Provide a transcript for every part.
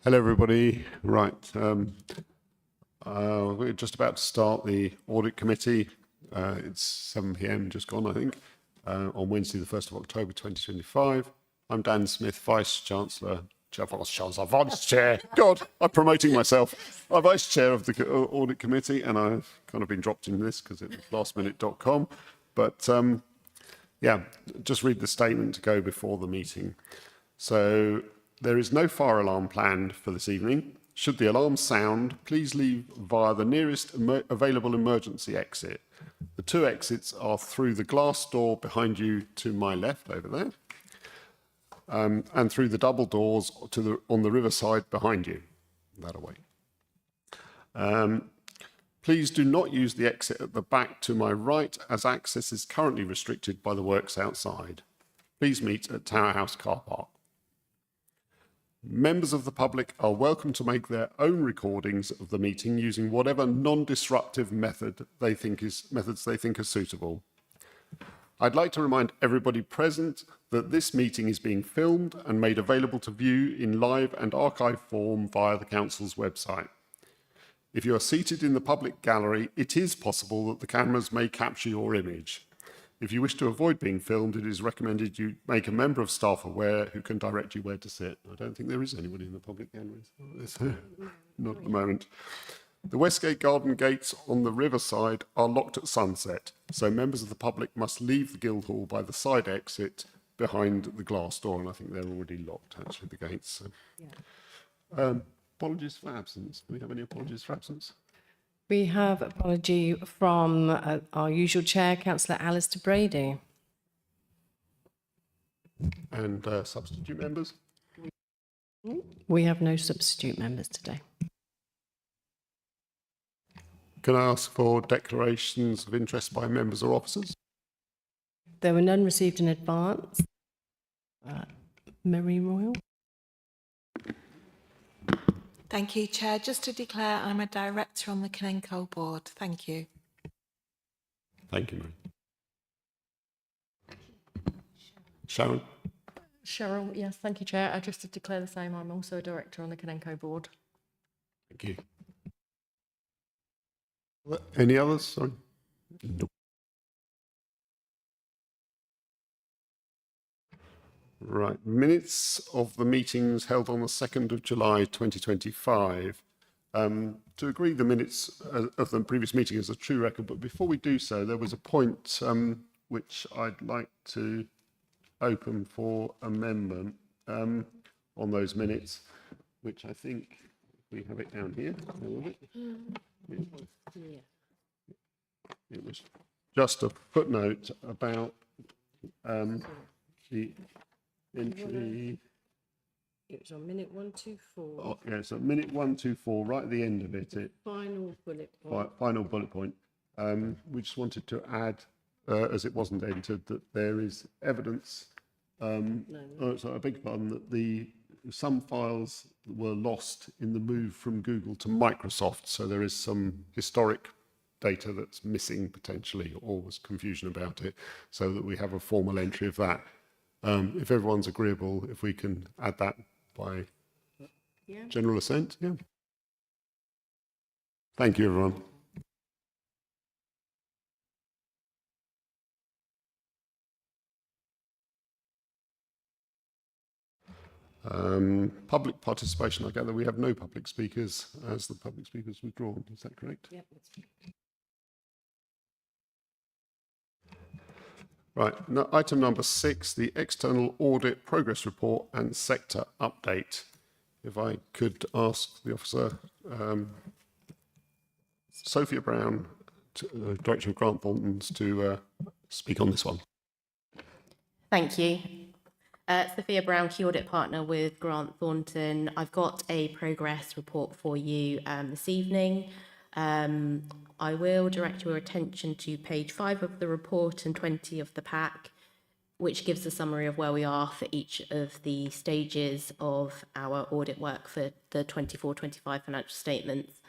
Hello, everybody. Right, we're just about to start the Audit Committee. It's 7 p.m, just gone, I think, on Wednesday, the 1st of October, 2025. I'm Dan Smith, Vice Chancellor, Vice Chair. God, I'm promoting myself. I'm Vice Chair of the Audit Committee, and I've kind of been dropped in this because it was lastminute.com. But yeah, just read the statement to go before the meeting. So, there is no fire alarm planned for this evening. Should the alarm sound, please leave via the nearest available emergency exit. The two exits are through the glass door behind you to my left over there, and through the double doors on the riverside behind you, that away. Please do not use the exit at the back to my right, as access is currently restricted by the works outside. Please meet at Tower House Car Park. Members of the public are welcome to make their own recordings of the meeting using whatever non-disruptive methods they think are suitable. I'd like to remind everybody present that this meeting is being filmed and made available to view in live and archive form via the Council's website. If you are seated in the public gallery, it is possible that the cameras may capture your image. If you wish to avoid being filmed, it is recommended you make a member of staff aware who can direct you where to sit. I don't think there is anybody in the public galleries. Not at the moment. The Westgate Garden gates on the riverside are locked at sunset, so members of the public must leave the Guildhall by the side exit behind the glass door, and I think they're already locked, actually, the gates. So. Yeah. Apologies for absence. Do we have any apologies for absence? We have apology from our usual chair, Councillor Alistair Brady. And substitute members? We have no substitute members today. Can I ask for declarations of interest by members or officers? There were none received in advance. Mary Royal. Thank you, Chair. Just to declare, I'm a director on the Canenco board. Thank you. Thank you, Mary. Sharon? Cheryl, yes, thank you, Chair. Just to declare the same, I'm also a director on the Canenco board. Thank you. Any others? Sorry. Nope. Right, minutes of the meetings held on the 2nd of July 2025. To agree the minutes of the previous meeting as a true record, but before we do so, there was a point which I'd like to open for amendment on those minutes, which I think we have it down here. It was just a footnote about the entry. It was on minute 124. Oh, yeah, so minute 124, right at the end of it. Final bullet point. Final bullet point. We just wanted to add, as it wasn't entered, that there is evidence. Oh, sorry, I beg your pardon. That some files were lost in the move from Google to Microsoft, so there is some historic data that's missing potentially, or was confusion about it, so that we have a formal entry of that. If everyone's agreeable, if we can add that by general assent, yeah. Thank you, everyone. Public participation, I gather we have no public speakers as the public speakers withdrawn. Is that correct? Yep, that's correct. Right, now, item number 6, the external audit progress report and sector update. If I could ask the officer, Sophia Brown, Director of Grant Thorntons, to speak on this one. Thank you. Sophia Brown, Key Audit Partner with Grant Thornton. I've got a progress report for you this evening. I will direct your attention to page 5 of the report and 20 of the pack, which gives a summary of where we are for each of the stages of our audit work for the 24-25 financial statements.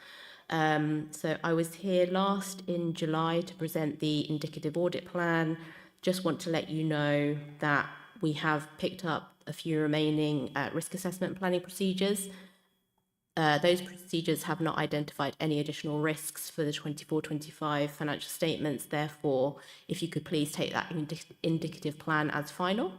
So I was here last in July to present the indicative audit plan. Just want to let you know that we have picked up a few remaining risk assessment planning procedures. Those procedures have not identified any additional risks for the 24-25 financial statements. Therefore, if you could please take that indicative plan as final.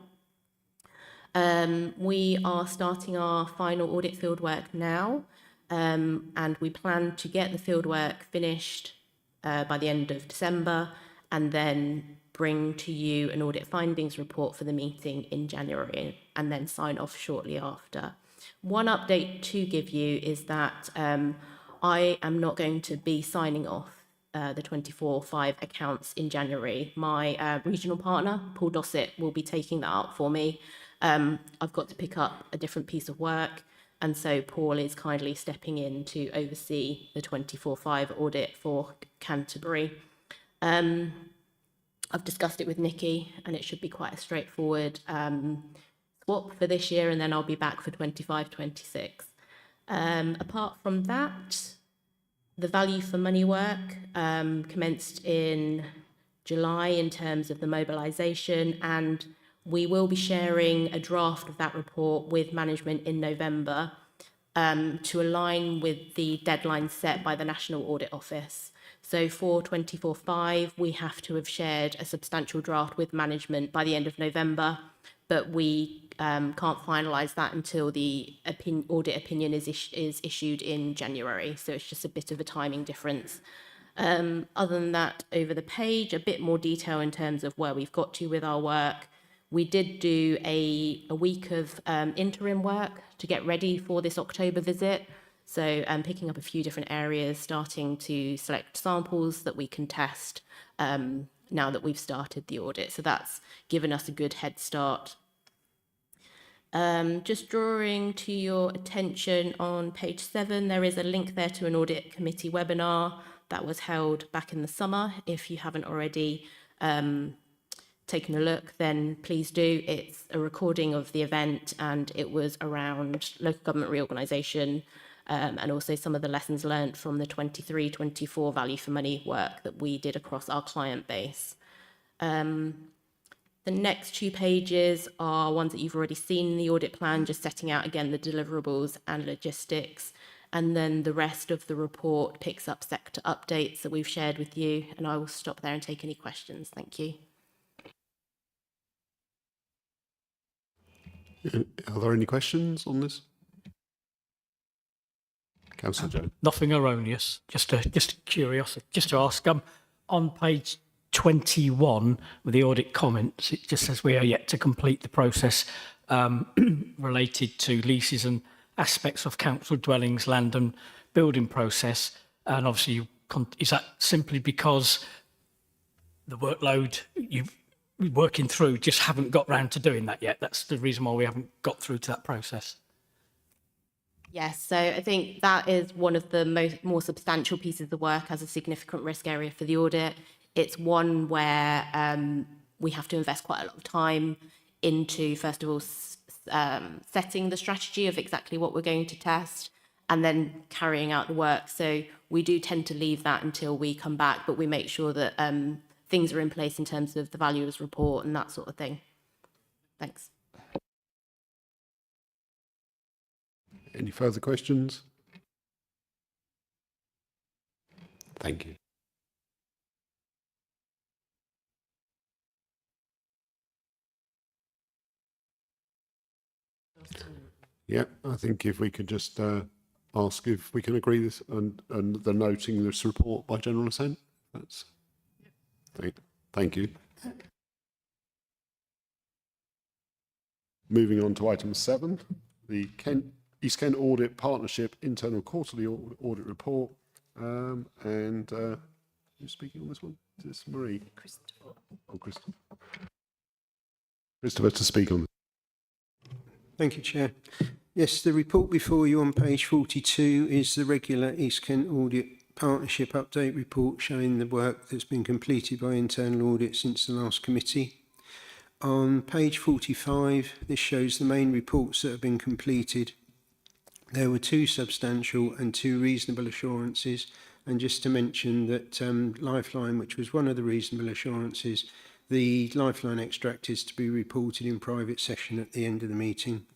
We are starting our final audit fieldwork now, and we plan to get the fieldwork finished by the end of December, and then bring to you an audit findings report for the meeting in January, and then sign off shortly after. One update to give you is that I am not going to be signing off the 24-5 accounts in January. My regional partner, Paul Dossett, will be taking that up for me. I've got to pick up a different piece of work, and so Paul is kindly stepping in to oversee the 24-5 audit for Canterbury. I've discussed it with Nikki, and it should be quite a straightforward swap for this year, and then I'll be back for 25-26. Apart from that, the value for money work commenced in July in terms of the mobilisation, and we will be sharing a draft of that report with management in November to align with the deadline set by the National Audit Office. So for 24-5, we have to have shared a substantial draft with management by the end of November, but we can't finalise that until the audit opinion is issued in January. So it's just a bit of a timing difference. Other than that, over the page, a bit more detail in terms of where we've got to with our work. We did do a week of interim work to get ready for this October visit. So picking up a few different areas, starting to select samples that we can test now that we've started the audit. So that's given us a good head start. Just drawing to your attention on page 7, there is a link there to an audit committee webinar that was held back in the summer. If you haven't already taken a look, then please do. It's a recording of the event, and it was around local government reorganisation and also some of the lessons learned from the 23-24 value for money work that we did across our client base. The next 2 pages are ones that you've already seen in the audit plan, just setting out again the deliverables and logistics. And then the rest of the report picks up sector updates that we've shared with you. And I will stop there and take any questions. Thank you. Are there any questions on this? Councillor Jones. Nothing erroneous, just a curiosity, just to ask. On page 21 with the audit comments, it just says we are yet to complete the process related to leases and aspects of council dwellings, land and building process. And obviously, is that simply because the workload you're working through just haven't got round to doing that yet? That's the reason why we haven't got through to that process. Yes, so I think that is one of the more substantial pieces of work as a significant risk area for the audit. It's one where we have to invest quite a lot of time into, first of all, setting the strategy of exactly what we're going to test, and then carrying out the work. So we do tend to leave that until we come back, but we make sure that things are in place in terms of the valuers report and that sort of thing. Thanks. Any further questions? Thank you. Yeah, I think if we could just ask if we can agree this and the noting this report by general assent. That's thank you. Moving on to item 7, the East Kent Audit Partnership Internal Quarterly Audit Report. And who's speaking on this one? Is this Marie? Christopher. Oh, Christopher. Christopher to speak on this. Thank you, Chair. Yes, the report before you on page 42 is the regular East Kent Audit Partnership Update Report showing the work that's been completed by internal audit since the last committee. On page 45, this shows the main reports that have been completed. There were 2 substantial and 2 reasonable assurances. And just to mention that Lifeline, which was one of the reasonable assurances, the Lifeline extract is to be reported in private session at the end of the meeting.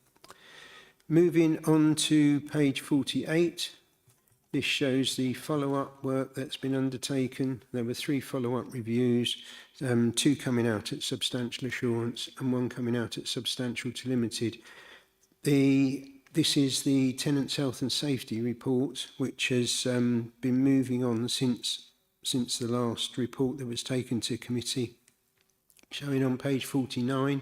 Moving on to page 48, this shows the follow-up work that's been undertaken. There were 3 follow-up reviews, 2 coming out at substantial assurance and 1 coming out at substantial to limited. This is the Tenants' Health and Safety report, which has been moving on since the last report that was taken to committee. Showing on page 49,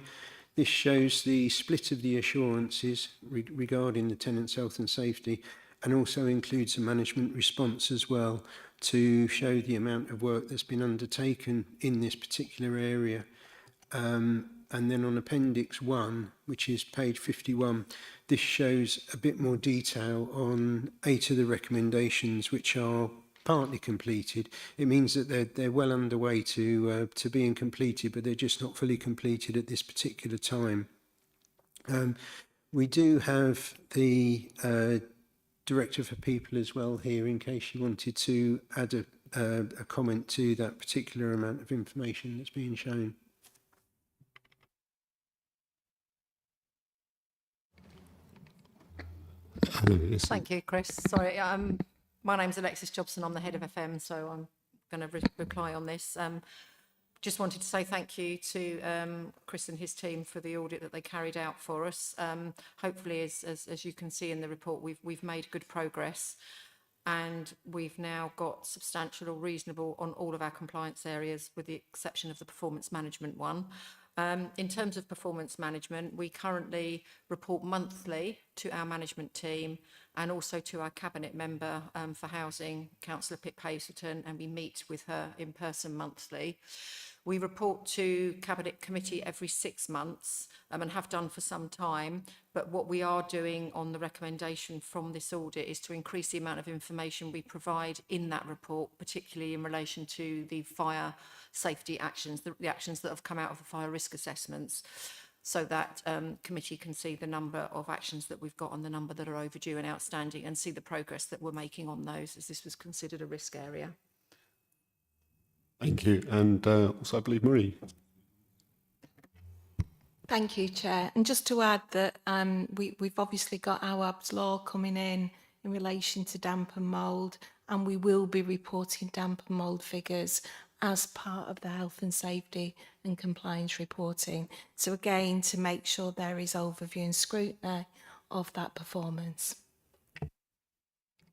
this shows the split of the assurances regarding the tenants' health and safety, and also includes a management response as well to show the amount of work that's been undertaken in this particular area. And then on Appendix 1, which is page 51, this shows a bit more detail on 8 of the recommendations which are partly completed. It means that they're well underway to being completed, but they're just not fully completed at this particular time. We do have the Director for People as well here, in case you wanted to add a comment to that particular amount of information that's being shown. Thank you, Chris. Sorry, my name's Alexis Jobson. I'm the head of FM, so I'm going to reply on this. Just wanted to say thank you to Chris and his team for the audit that they carried out for us. Hopefully, as you can see in the report, we've made good progress, and we've now got substantial or reasonable on all of our compliance areas, with the exception of the performance management one. In terms of performance management, we currently report monthly to our management team and also to our cabinet member for housing, Councillor Pip Hazelton, and we meet with her in person monthly. We report to Cabinet Committee every 6 months and have done for some time, but what we are doing on the recommendation from this audit is to increase the amount of information we provide in that report, particularly in relation to the fire safety actions, the actions that have come out of the fire risk assessments, so that committee can see the number of actions that we've got and the number that are overdue and outstanding, and see the progress that we're making on those, as this was considered a risk area. Thank you. And also, I believe, Marie. Thank you, Chair. And just to add that we've obviously got our ABS law coming in relation to damp and mould, and we will be reporting damp and mould figures as part of the health and safety and compliance reporting. So again, to make sure there is overview and scrutiny of that performance.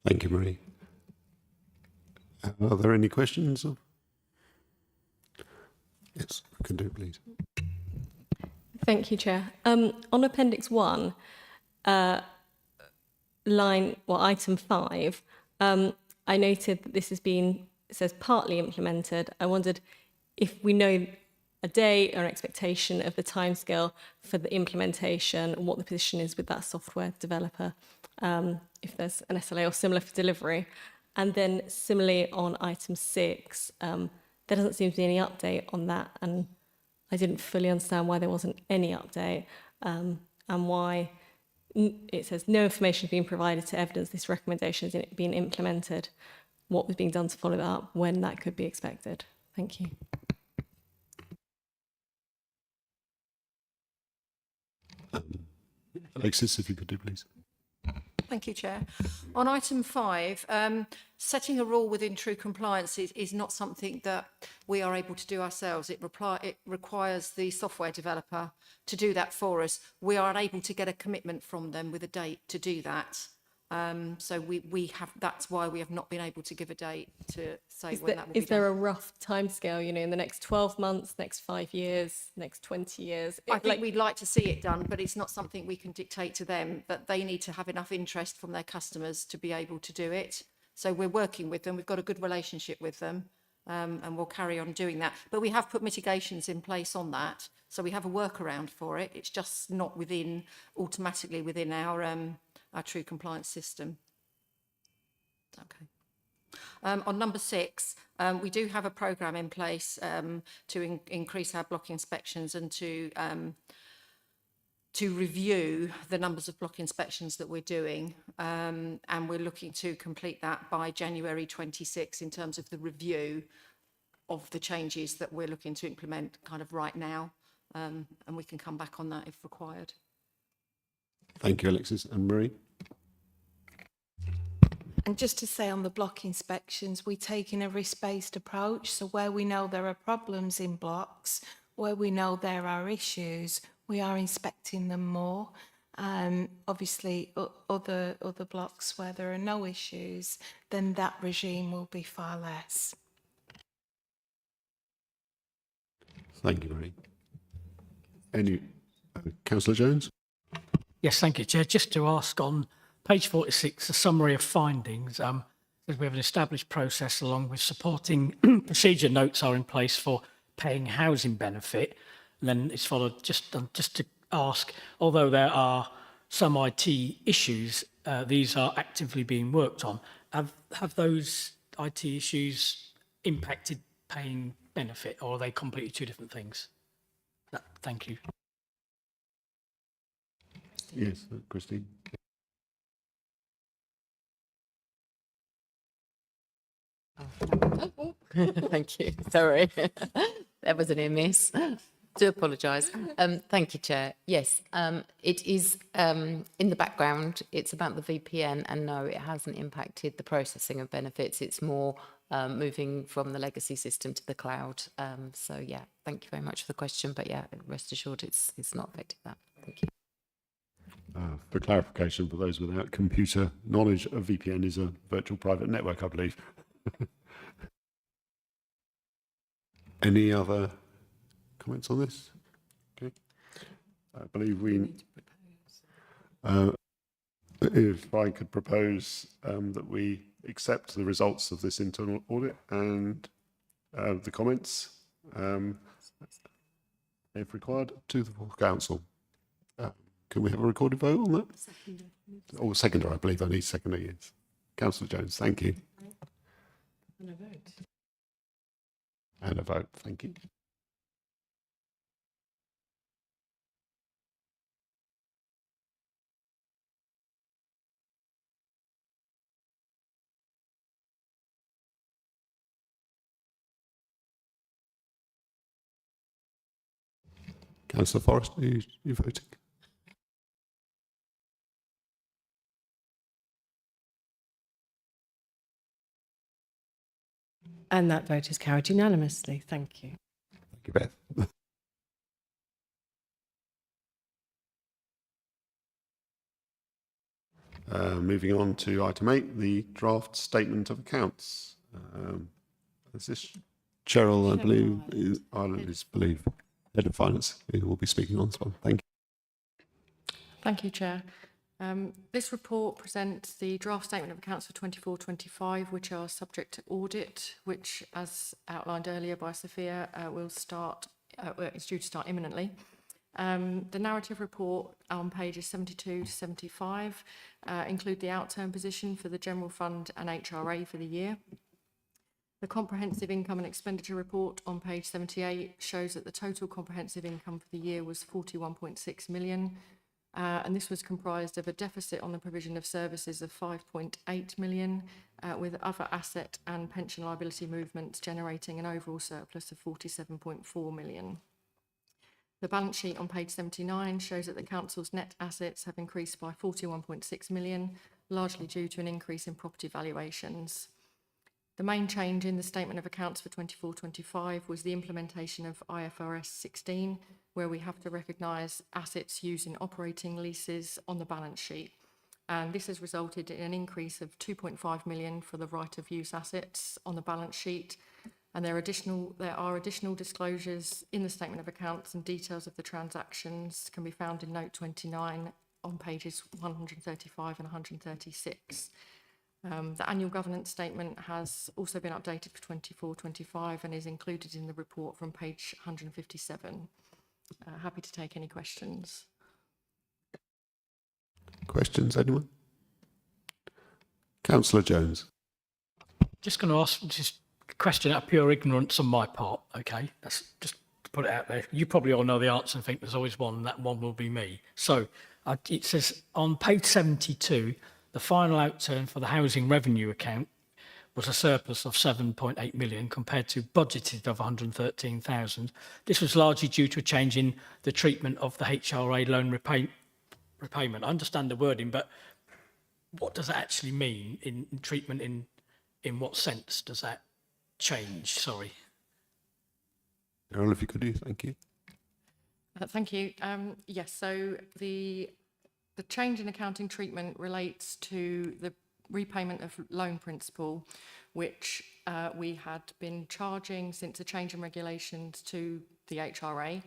Thank you, Marie. Are there any questions? Yes, we can do it, please. Thank you, Chair. On Appendix 1, item 5, I noted that this has been, it says partly implemented. I wondered if we know a date or an expectation of the timescale for the implementation, and what the position is with that software developer, if there's an SLA or similar for delivery. And then similarly on item 6, there doesn't seem to be any update on that, and I didn't fully understand why there wasn't any update, and why it says no information has been provided to evidence this recommendation has been implemented, what was being done to follow that up, when that could be expected. Thank you. Alexis, if you could do, please. Thank you, Chair. On item 5, setting a rule within true compliance is not something that we are able to do ourselves. It requires the software developer to do that for us. We are unable to get a commitment from them with a date to do that. So we have, that's why we have not been able to give a date to say when that will be done. Is there a rough timescale, in the next 12 months, next 5 years, next 20 years? I think we'd like to see it done, but it's not something we can dictate to them, but they need to have enough interest from their customers to be able to do it. So we're working with them, we've got a good relationship with them, and we'll carry on doing that. But we have put mitigations in place on that, so we have a workaround for it. It's just not automatically within our true compliance system. Okay. On number 6, we do have a programme in place to increase our block inspections and to review the numbers of block inspections that we're doing, and we're looking to complete that by January 26 in terms of the review of the changes that we're looking to implement kind of right now, and we can come back on that if required. Thank you, Alexis. And Marie? And just to say on the block inspections, we're taking a risk-based approach. So where we know there are problems in blocks, where we know there are issues, we are inspecting them more. Obviously, other blocks where there are no issues, then that regime will be far less. Thank you, Marie. Any, Councillor Jones? Yes, thank you, Chair. Just to ask on page 46, a summary of findings. Says we have an established process along with supporting procedure notes are in place for paying housing benefit. And then it's followed just to ask, although there are some IT issues, these are actively being worked on. Have those IT issues impacted paying benefit, or are they completely two different things? Thank you. Yes, Christine. Thank you. Sorry, that was an near miss. Do apologise. Thank you, Chair. Yes, it is in the background. It's about the VPN, and no, it hasn't impacted the processing of benefits. It's more moving from the legacy system to the cloud. So yeah, thank you very much for the question. But yeah, rest assured, it's not affected that. Thank you. For clarification, for those without computer knowledge, a VPN is a virtual private network, I believe. Any other comments on this? Okay. I believe we... if I could propose that we accept the results of this internal audit and the comments, if required, to the full council. Can we have a recorded vote on that? Seconder. Oh, seconder, I believe I need seconder, yes. Councillor Jones, thank you. And a vote. And a vote, thank you. Councillor Forrest, are you voting? And that vote is carried unanimously. Thank you. Thank you, Beth. Moving on to item 8, the draft statement of accounts. Is this Cheryl, I believe, Ireland is, Head of Finance, who will be speaking on this one. Thank you. Thank you, Chair. This report presents the draft statement of accounts for 24-25, which are subject to audit, which, as outlined earlier by Sophia, it's due to start imminently. The narrative report on pages 72 to 75 include the outturn position for the General Fund and HRA for the year. The comprehensive income and expenditure report on page 78 shows that the total comprehensive income for the year was 41.6 million. And this was comprised of a deficit on the provision of services of 5.8 million, with other asset and pension liability movements generating an overall surplus of 47.4 million. The balance sheet on page 79 shows that the council's net assets have increased by 41.6 million, largely due to an increase in property valuations. The main change in the statement of accounts for 24-25 was the implementation of IFRS 16, where we have to recognise assets used in operating leases on the balance sheet. And this has resulted in an increase of 2.5 million for the right of use assets on the balance sheet. And there are additional disclosures in the statement of accounts, and details of the transactions can be found in note 29 on pages 135 and 136. The annual governance statement has also been updated for 24-25 and is included in the report from page 157. Happy to take any questions. Questions, anyone? Councillor Jones. Just going to ask just a question out of pure ignorance on my part, okay? That's just to put it out there. You probably all know the answer and think there's always one, and that one will be me. So it says on page 72, the final outturn for the housing revenue account was a surplus of 7.8 million compared to budgeted of 113,000. This was largely due to a change in the treatment of the HRA loan repayment. I understand the wording, but what does that actually mean in treatment? In what sense does that change? Sorry. Errol, if you could do, thank you. Thank you. Yes, so the change in accounting treatment relates to the repayment of loan principal, which we had been charging since a change in regulations to the HRA,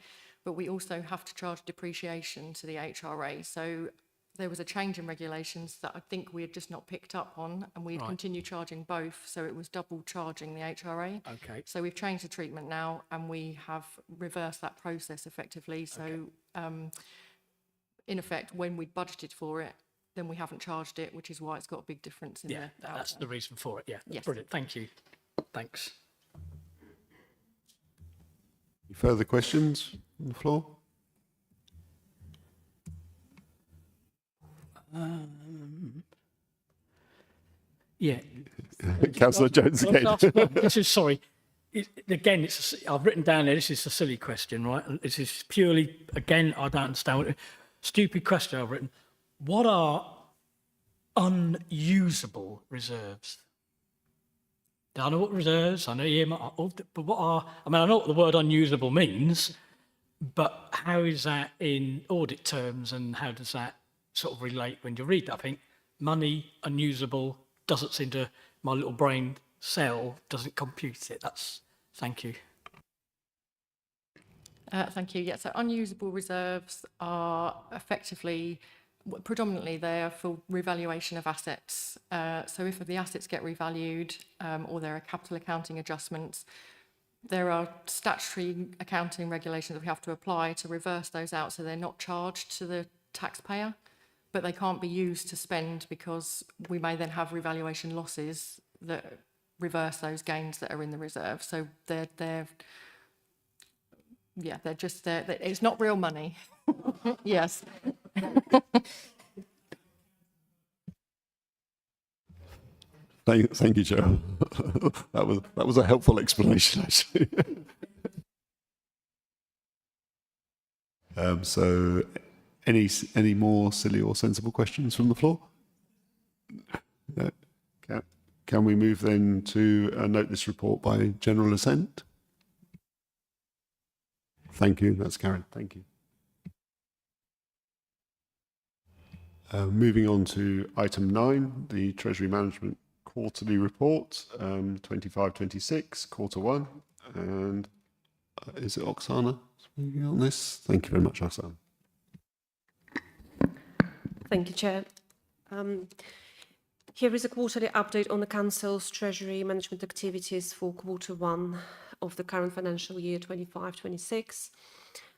but we also have to charge depreciation to the HRA. So there was a change in regulations that I think we had just not picked up on, and we'd continue charging both, so it was double charging the HRA. Okay. So we've changed the treatment now, and we have reversed that process effectively. So in effect, when we budgeted for it, then we haven't charged it, which is why it's got a big difference in Yeah, the that's the reason for it. Yeah, that's Yes. brilliant. Thank you. Thanks. Any further questions on the floor? Yeah. Councillor Jones again. This is, sorry. Again, I've written down there, this is a silly question, right? This is purely, again, I don't understand. Stupid question I've written. What are unusable reserves? I know what reserves, I know, but what are, I mean, I know what the word unusable means, but how is that in audit terms, and how does that sort of relate when you read that? I think money unusable doesn't seem to, my little brain cell doesn't compute it. Thank you. Thank you. Yeah, so unusable reserves are effectively, predominantly there for revaluation of assets. So if the assets get revalued or there are capital accounting adjustments, there are statutory accounting regulations that we have to apply to reverse those out so they're not charged to the taxpayer, but they can't be used to spend because we may then have revaluation losses that reverse those gains that are in the reserve. So they're just there. It's not real money. Yes. Thank you, Cheryl. that was a helpful explanation, actually. So, any more silly or sensible questions from the floor? No. Can we move then to note this report by general assent? Thank you. That's carried. Thank you. Moving on to item 9, the Treasury Management Quarterly Report, 25-26, quarter 1. And is it Oksana speaking on this? Thank you very much, Oksana. Thank you, Chair. Here is a quarterly update on the Council's Treasury Management activities for quarter 1 of the current financial year 25-26.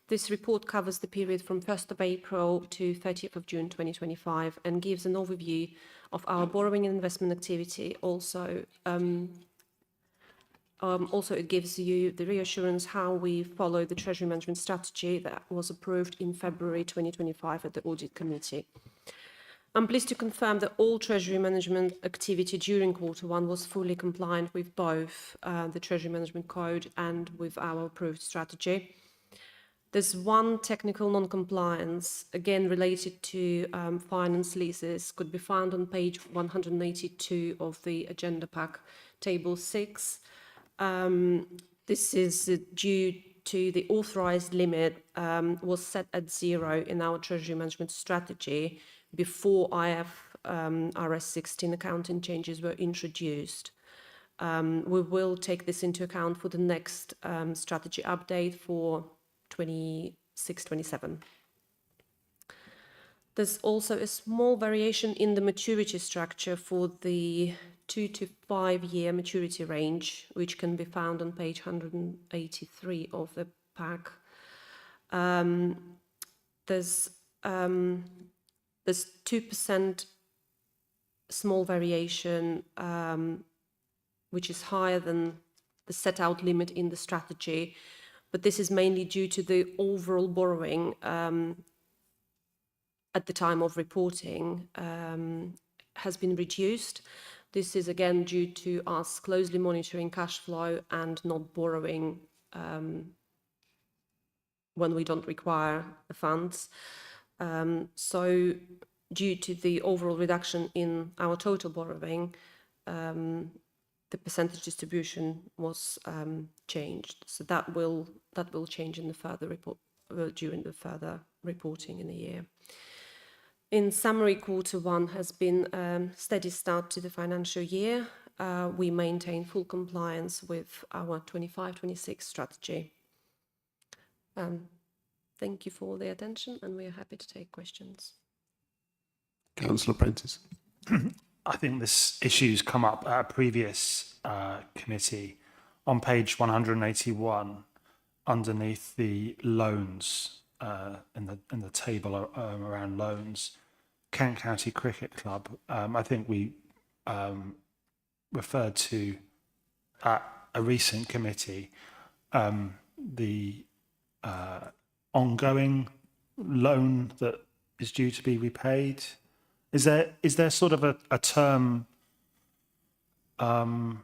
This report covers the period from 1st of April to 30th of June 2025 and gives an overview of our borrowing and investment activity. Also, it gives you the reassurance how we follow the Treasury Management strategy that was approved in February 2025 at the Audit Committee. I'm pleased to confirm that all Treasury Management activity during quarter 1 was fully compliant with both the Treasury Management Code and with our approved strategy. There's one technical non-compliance, again related to finance leases, could be found on page 182 of the agenda pack, table 6. This is due to the authorised limit was set at 0 in our Treasury Management strategy before IFRS 16 accounting changes were introduced. We will take this into account for the next strategy update for 26-27. There's also a small variation in the maturity structure for the 2 to 5 year maturity range, which can be found on page 183 of the pack. There's 2% small variation, which is higher than the set out limit in the strategy, but this is mainly due to the overall borrowing at the time of reporting has been reduced. This is again due to us closely monitoring cash flow and not borrowing when we don't require the funds. So due to the overall reduction in our total borrowing, the percentage distribution was changed. So that will change in the further report during the further reporting in the year. In summary, Q1 has been a steady start to the financial year. We maintain full compliance with our 25-26 strategy. Thank you for the attention, and we are happy to take questions. Councillor Prentice. I think this issue's come up at a previous committee on page 181 underneath the loans in the table around loans. Kent County Cricket Club, I think we referred to at a recent committee the ongoing loan that is due to be repaid. Is there sort of a term over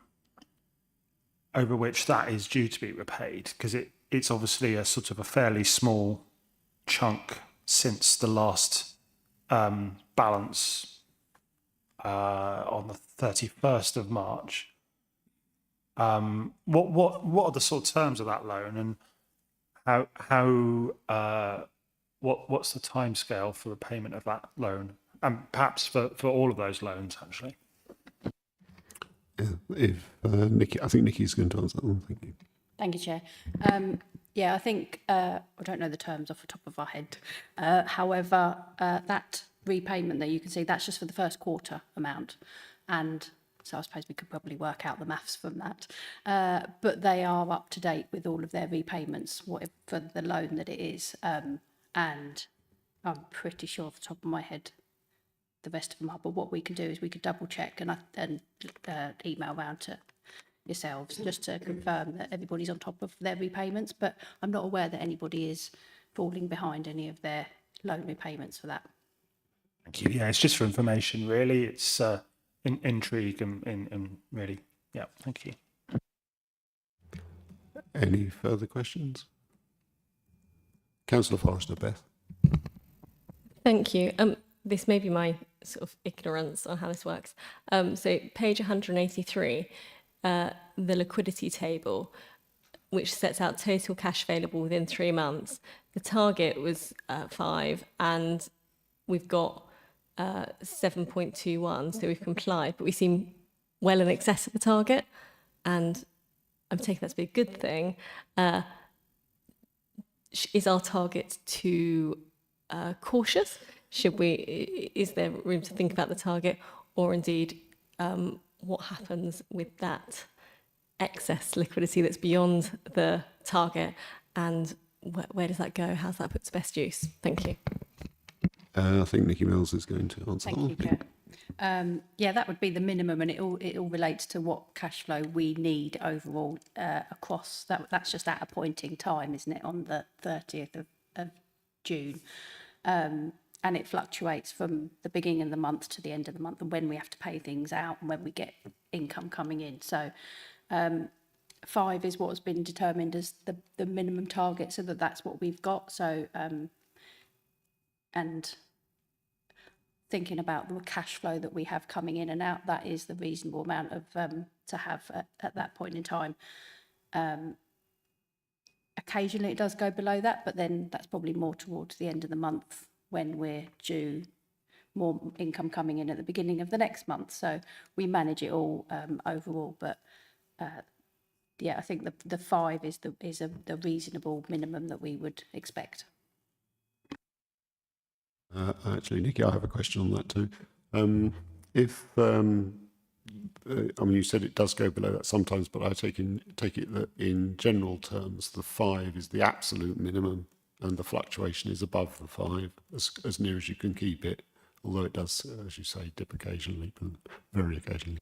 which that is due to be repaid? Because it's obviously a sort of a fairly small chunk since the last balance on the 31st of March. What are the sort of terms of that loan, and what's the timescale for repayment of that loan, and perhaps for all of those loans actually? If Nikki, I think Nikki's going to answer that one. Thank you. Thank you, Chair. Yeah, I think, I don't know the terms off the top of our head. However, that repayment there, you can see that's just for the first quarter amount. And so I suppose we could probably work out the maths from that. But they are up to date with all of their repayments for the loan that it is. And I'm pretty sure off the top of my head, the rest of them are. But what we can do is we could double check and email round to yourselves just to confirm that everybody's on top of their repayments, but I'm not aware that anybody is falling behind any of their loan repayments for that. Thank you. Yeah, it's just for information, really. It's intrigue and really, yeah, thank you. Any further questions? Councillor Forrester, Beth. Thank you. This may be my sort of ignorance on how this works. So page 183, the liquidity table, which sets out total cash available within 3 months. The target was 5, and we've got 7.21, so we've complied, but we seem well in excess of the target, and I'm taking that to be a good thing. Is our target too cautious? Is there room to think about the target, or indeed what happens with that excess liquidity that's beyond the target, and where does that go? How's that put to best use? Thank you. I think Nikki Mills is going to answer that one. Thank you, Chair. Yeah, that would be the minimum, and it all relates to what cash flow we need overall across. That's just at a point in time, isn't it, on the 30th of June. And it fluctuates from the beginning of the month to the end of the month, and when we have to pay things out and when we get income coming in. So 5 is what has been determined as the minimum target, so that's what we've got. So and thinking about the cash flow that we have coming in and out, that is the reasonable amount of to have at that point in time. Occasionally it does go below that, but then that's probably more towards the end of the month when we're due more income coming in at the beginning of the next month. So we manage it all overall, but yeah, I think the 5 is the reasonable minimum that we would expect. Actually, Nikki, I have a question on that too. I mean, you said it does go below that sometimes, but I take it that in general terms, the 5 is the absolute minimum, and the fluctuation is above the 5, as near as you can keep it. Although it does, as you say, dip occasionally, but very occasionally.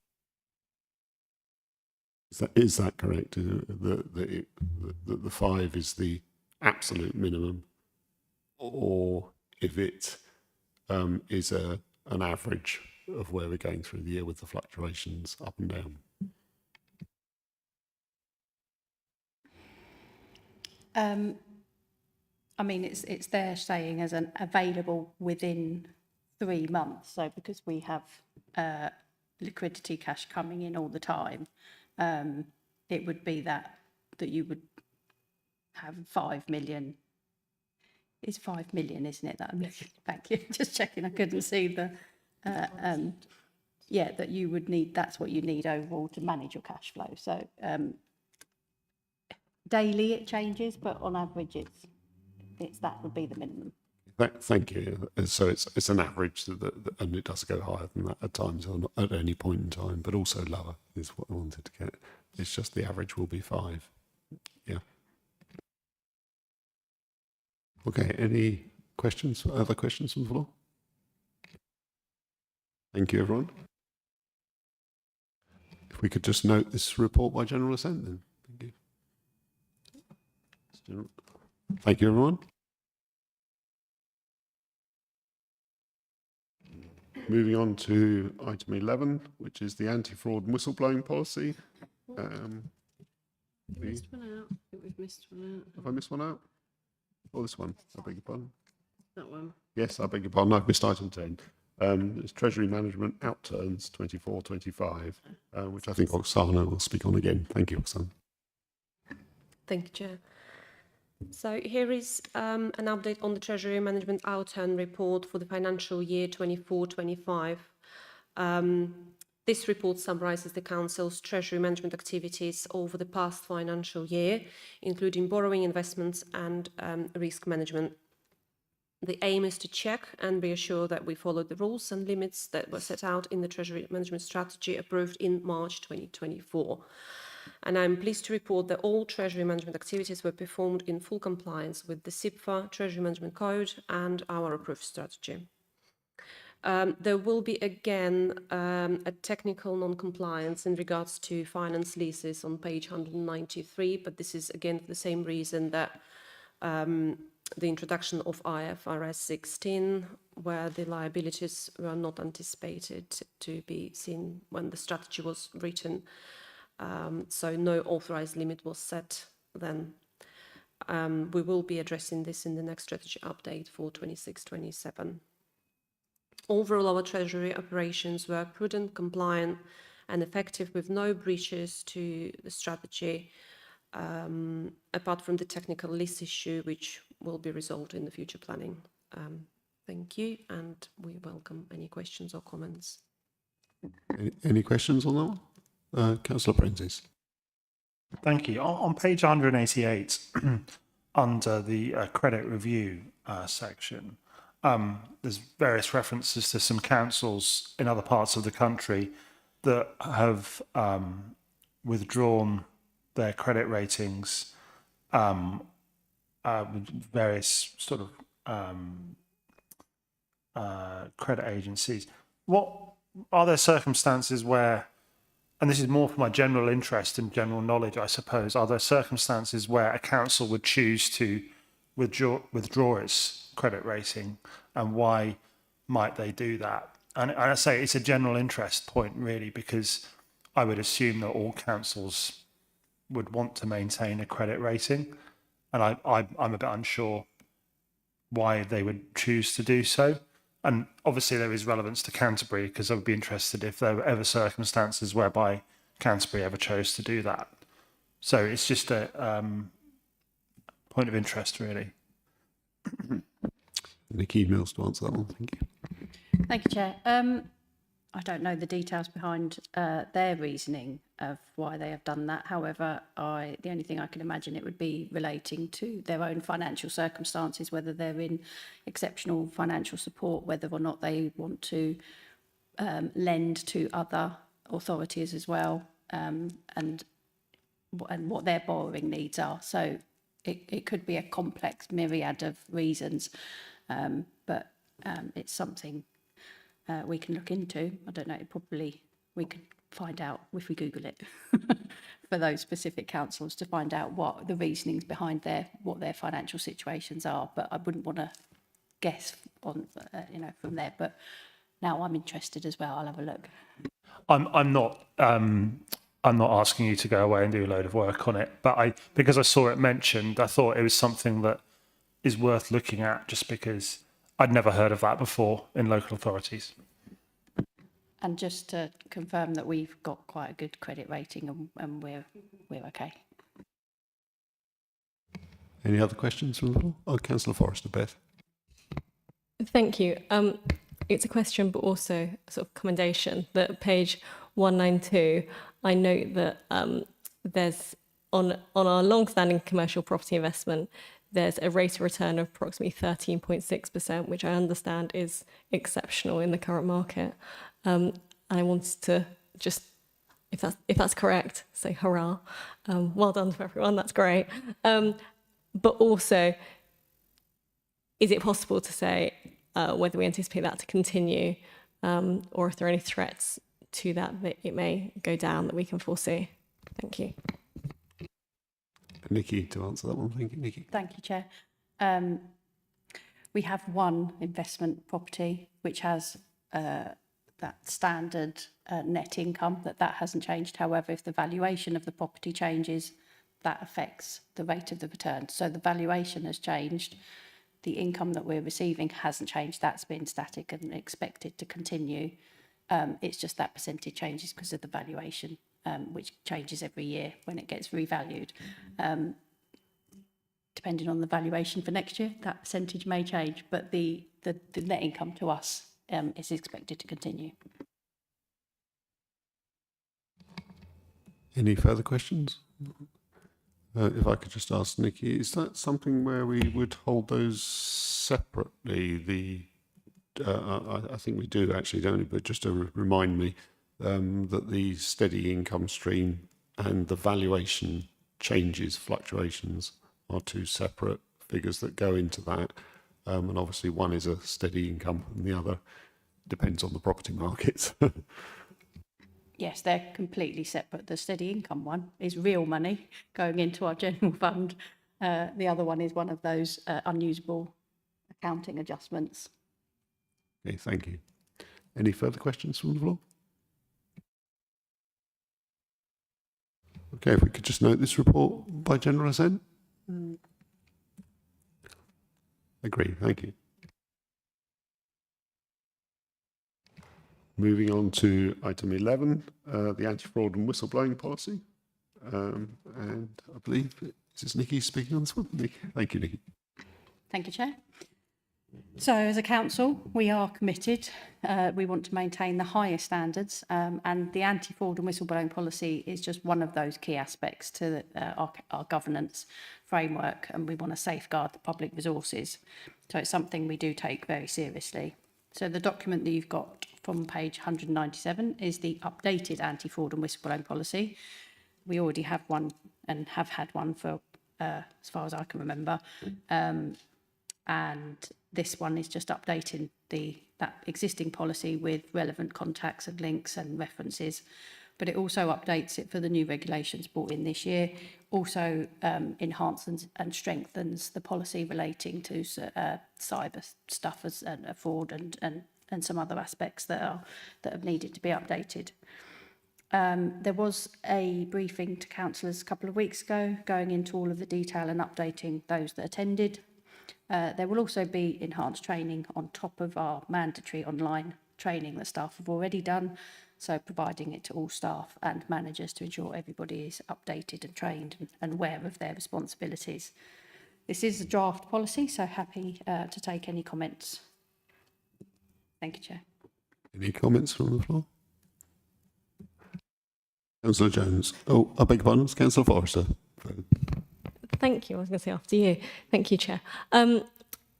Is that correct? That the 5 is the absolute minimum, or if it is an average of where we're going through the year with the fluctuations up and down? I mean, it's there saying as an available within 3 months. So because we have liquidity cash coming in all the time, it would be that you would have 5 million. It's 5 million, isn't it? That I'm looking. Thank you. Just checking. I couldn't see the. Yeah, that you would need. That's what you need overall to manage your cash flow. So daily it changes, but on average, it's that would be the minimum. Thank you. So it's an average, and it does go higher than that at times, or not at any point in time, but also lower is what I wanted to get. It's just the average will be 5. Yeah. Okay. Any questions? Other questions from the floor? Thank you, everyone. If we could just note this report by general assent, then. Thank you. Thank you, everyone. Moving on to item 11, which is the anti-fraud and whistleblowing policy. Missed one out. I think we've missed one out. Have I missed one out? Oh, this one. I beg your pardon. That one. Yes, I beg your pardon. I've missed item 10. It's Treasury Management Outturns 24-25, which I think Oksana will speak on again. Thank you, Oksana. Thank you, Chair. So here is an update on the Treasury Management Outturn report for the financial year 24-25. This report summarises the Council's Treasury Management activities over the past financial year, including borrowing, investments and risk management. The aim is to check and reassure that we follow the rules and limits that were set out in the Treasury Management Strategy approved in March 2024. And I'm pleased to report that all Treasury Management activities were performed in full compliance with the SIPFA Treasury Management Code and our approved strategy. There will be again a technical non-compliance in regards to finance leases on page 193, but this is again for the same reason that the introduction of IFRS 16, where the liabilities were not anticipated to be seen when the strategy was written. So no authorised limit was set then. We will be addressing this in the next strategy update for 26-27. Overall, our Treasury operations were prudent, compliant and effective with no breaches to the strategy, apart from the technical lease issue, which will be resolved in the future planning. Thank you, and we welcome any questions or comments. Any questions on that one? Councillor Prentice. Thank you. On page 188, under the credit review section, there's various references to some councils in other parts of the country that have withdrawn their credit ratings with various sort of credit agencies. What are there circumstances where, and this is more for my general interest and general knowledge, I suppose, are there circumstances where a council would choose to withdraw its credit rating, and why might they do that? And I say it's a general interest point really, because I would assume that all councils would want to maintain a credit rating, and I'm a bit unsure why they would choose to do so. And obviously there is relevance to Canterbury, because I would be interested if there were ever circumstances whereby Canterbury ever chose to do that. So it's just a point of interest, really. Nikki Mills to answer that one. Thank you. Thank you, Chair. I don't know the details behind their reasoning of why they have done that. However, the only thing I can imagine it would be relating to their own financial circumstances, whether they're in exceptional financial support, whether or not they want to lend to other authorities as well, and what their borrowing needs are. So it could be a complex myriad of reasons, but it's something we can look into. I don't know, we could find out if we Google it for those specific councils to find out what the reasonings behind what their financial situations are. But I wouldn't want to guess on, from there. But now I'm interested as well. I'll have a look. I'm not asking you to go away and do a load of work on it, but because I saw it mentioned, I thought it was something that is worth looking at, just because I'd never heard of that before in local authorities. And just to confirm that we've got quite a good credit rating and we're okay. Any other questions from the floor? Oh, Councillor Forrester, Beth. Thank you. It's a question, but also a sort of commendation that page 192, I note that there's on our long-standing commercial property investment, there's a rate of return of approximately 13.6%, which I understand is exceptional in the current market. And I wanted to just, if that's correct, say hurrah. Well done to everyone, that's great. But also, is it possible to say whether we anticipate that to continue, or if there are any threats to that it may go down that we can foresee? Thank you. Nikki, to answer that one. Thank you, Nikki. Thank you, Chair. We have one investment property which has that standard net income, that hasn't changed. However, if the valuation of the property changes, that affects the rate of the return. So the valuation has changed. The income that we're receiving hasn't changed. That's been static and expected to continue. It's just that percentage changes because of the valuation, which changes every year when it gets revalued. Depending on the valuation for next year, that percentage may change, but the net income to us is expected to continue. Any further questions? If I could just ask Nikki, is that something where we would hold those separately? I think we do actually, don't we? But just to remind me that the steady income stream and the valuation changes, fluctuations, are two separate figures that go into that. And obviously one is a steady income and the other depends on the property markets. Yes, they're completely separate. The steady income one is real money going into our general fund. The other one is one of those unusable accounting adjustments. Okay, thank you. Any further questions from the floor? Okay, if we could just note this report by general assent. Agree, thank you. Moving on to item 11, the anti-fraud and whistleblowing policy. And I believe, is this Nikki speaking on this one? Nikki. Thank you, Nikki. Thank you, Chair. So as a council, we are committed. We want to maintain the highest standards, and the anti-fraud and whistleblowing policy is just one of those key aspects to our governance framework, and we want to safeguard the public resources. So it's something we do take very seriously. So the document that you've got from page 197 is the updated anti-fraud and whistleblowing policy. We already have one and have had one for as far as I can remember. And this one is just updating that existing policy with relevant contacts and links and references. But it also updates it for the new regulations brought in this year, also enhances and strengthens the policy relating to cyber stuff as fraud and some other aspects that have needed to be updated. There was a briefing to councillors a couple of weeks ago going into all of the detail and updating those that attended. There will also be enhanced training on top of our mandatory online training that staff have already done, so providing it to all staff and managers to ensure everybody is updated and trained and aware of their responsibilities. This is a draft policy, so happy to take any comments. Thank you, Chair. Any comments from the floor? Councillor Jones. Oh, I beg your pardon, Councillor Forrester. Thank you. I was going to say after you. Thank you, Chair.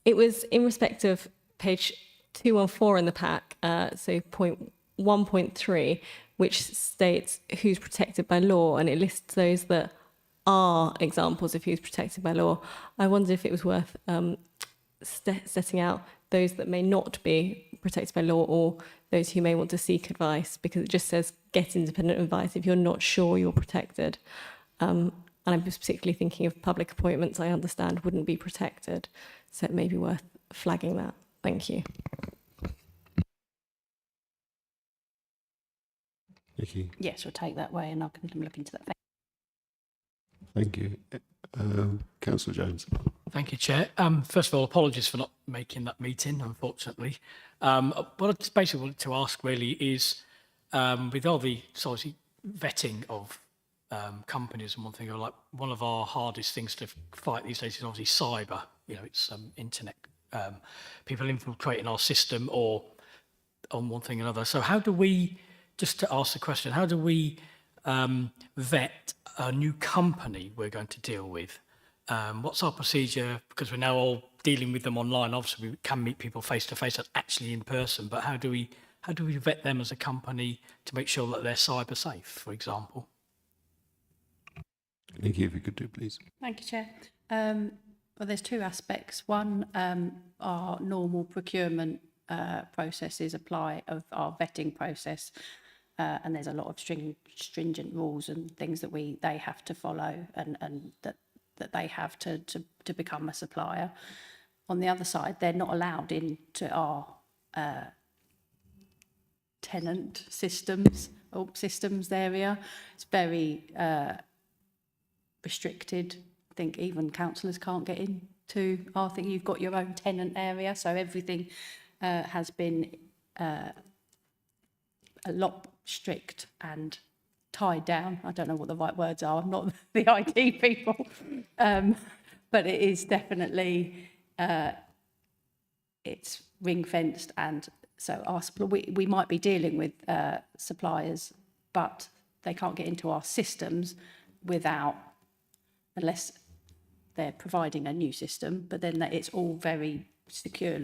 It was in respect of page 214 in the pack, so point 1.3, which states who's protected by law, and it lists those that are examples of who's protected by law. I wondered if it was worth setting out those that may not be protected by law or those who may want to seek advice, because it just says get independent advice if you're not sure you're protected. And I'm just particularly thinking of public appointments I understand wouldn't be protected. So it may be worth flagging that. Thank you. Nikki. Yes, we'll take that way and I can look into that. Thank you. Councillor Jones. Thank you, Chair. First of all, apologies for not making that meeting, unfortunately. What I just basically wanted to ask really is, with all the sort of vetting of companies and one thing, like one of our hardest things to fight these days is obviously cyber. You know, it's internet, people infiltrating our system or on one thing or another. So how do we, just to ask the question, how do we vet a new company we're going to deal with? What's our procedure? Because we're now all dealing with them online. Obviously, we can meet people face to face and actually in person. But how do we vet them as a company to make sure that they're cyber safe, for example? Nikki, if you could do, please. Thank you, Chair. Well, there's two aspects. One, our normal procurement processes apply of our vetting process, and there's a lot of stringent rules and things that they have to follow, and that they have to become a supplier. On the other side, they're not allowed into our tenant systems area. It's very restricted. I think even councillors can't get into our thing. You've got your own tenant area, so everything has been a lot strict and tied down. I don't know what the right words are. I'm not the IT people, but it is definitely it's ring fenced, and so we might be dealing with suppliers, but they can't get into our systems unless they're providing a new system. But then it's all very secure.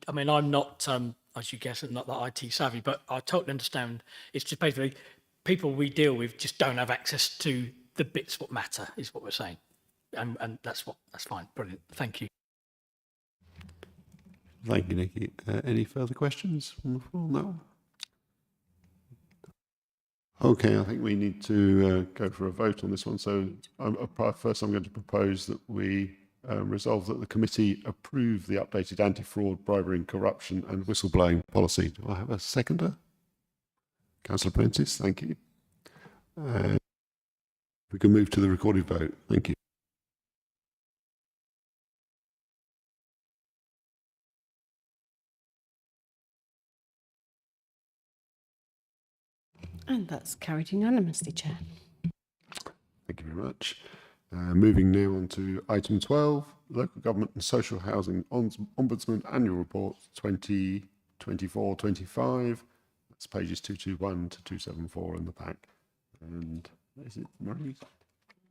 I mean, I'm not, as you guess, I'm not that IT savvy, but I totally understand. It's just basically people we deal with just don't have access to the bits what matter, is what we're saying. And that's fine. Brilliant. Thank you. Thank you, Nikki. Any further questions from the floor? No? Okay, I think we need to go for a vote on this one. So first I'm going to propose that we resolve that the committee approve the updated anti-fraud, bribery and corruption and whistleblowing policy. Do I have a seconder? Councillor Prentice, thank you. We can move to the recorded vote. Thank you. And that's carried unanimously, Chair. Thank you very much. Moving now on to item 12, Local Government and Social Housing Ombudsman Annual Report 2024-25. That's pages 221 to 274 in the pack. And is it Marie?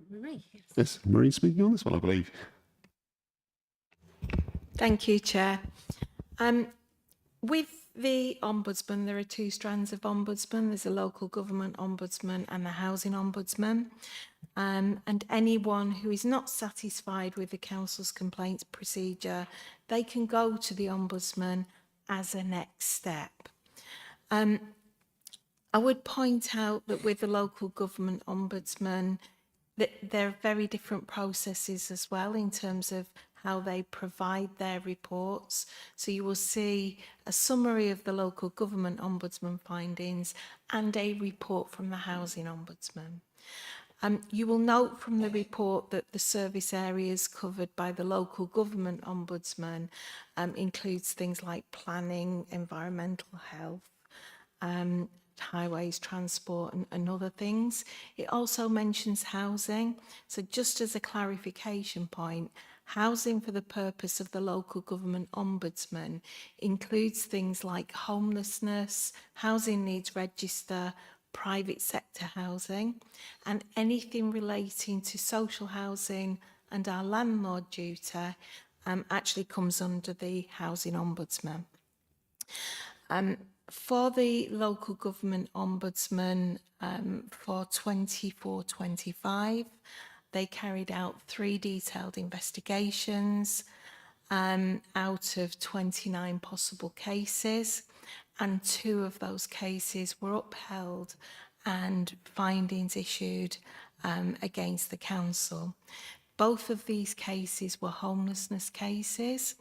Marie, Yes, Marie speaking on this one, I believe. Thank you, Chair. With the Ombudsman, there are two strands of Ombudsman. There's a local government Ombudsman and the housing Ombudsman. And anyone who is not satisfied with the council's complaints procedure, they can go to the Ombudsman as a next step. I would point out that with the local government Ombudsman, that there are very different processes as well in terms of how they provide their reports. So you will see a summary of the local government Ombudsman findings and a report from the housing Ombudsman. You will note from the report that the service areas covered by the local government Ombudsman includes things like planning, environmental health, highways, transport and other things. It also mentions housing. So just as a clarification point, housing for the purpose of the local government Ombudsman includes things like homelessness, housing needs register, private sector housing, and anything relating to social housing and our landlord duty actually comes under the housing Ombudsman. For the local government Ombudsman for 24-25, they carried out 3 detailed investigations out of 29 possible cases, and 2 of those cases were upheld and findings issued against the council. Both of these cases were homelessness cases,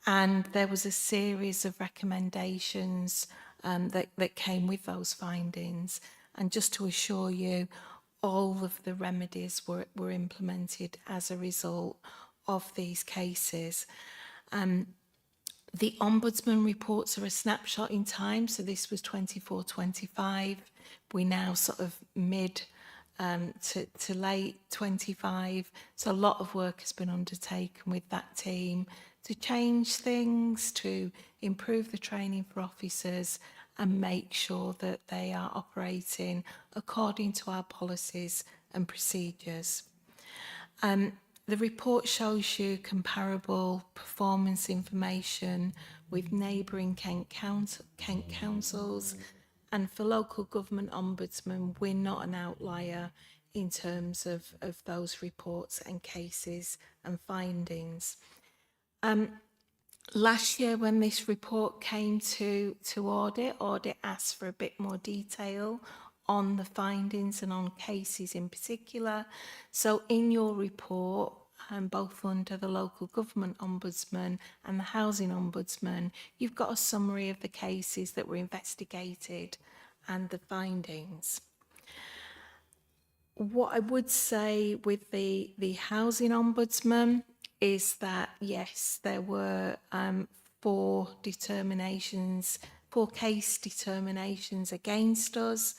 and there was a series of recommendations that came with those findings. And just to assure you, all of the remedies were implemented as a result of these cases. The Ombudsman reports are a snapshot in time, so this was 24-25. We're now sort of mid to late 25. So a lot of work has been undertaken with that team to change things, to improve the training for officers and make sure that they are operating according to our policies and procedures. The report shows you comparable performance information with neighbouring Kent councils, and for local government ombudsman, we're not an outlier in terms of those reports and cases and findings. Last year, when this report came to Audit asked for a bit more detail on the findings and on cases in particular. So in your report, both under the local government ombudsman and the housing ombudsman, you've got a summary of the cases that were investigated and the findings. What I would say with the housing ombudsman is that, yes, there were 4 case determinations against us,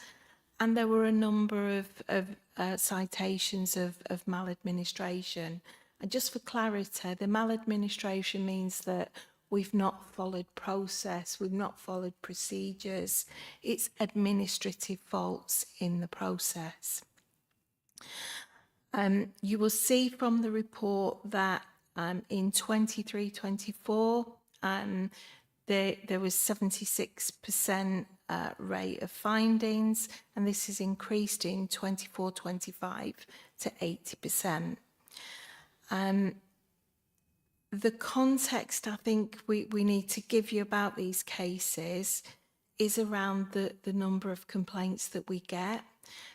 and there were a number of citations of maladministration. And just for clarity, the maladministration means that we've not followed process, we've not followed procedures. It's administrative faults in the process. You will see from the report that in 23-24, there was 76% rate of findings, and this has increased in 24-25 to 80%. The context I think we need to give you about these cases is around the number of complaints that we get.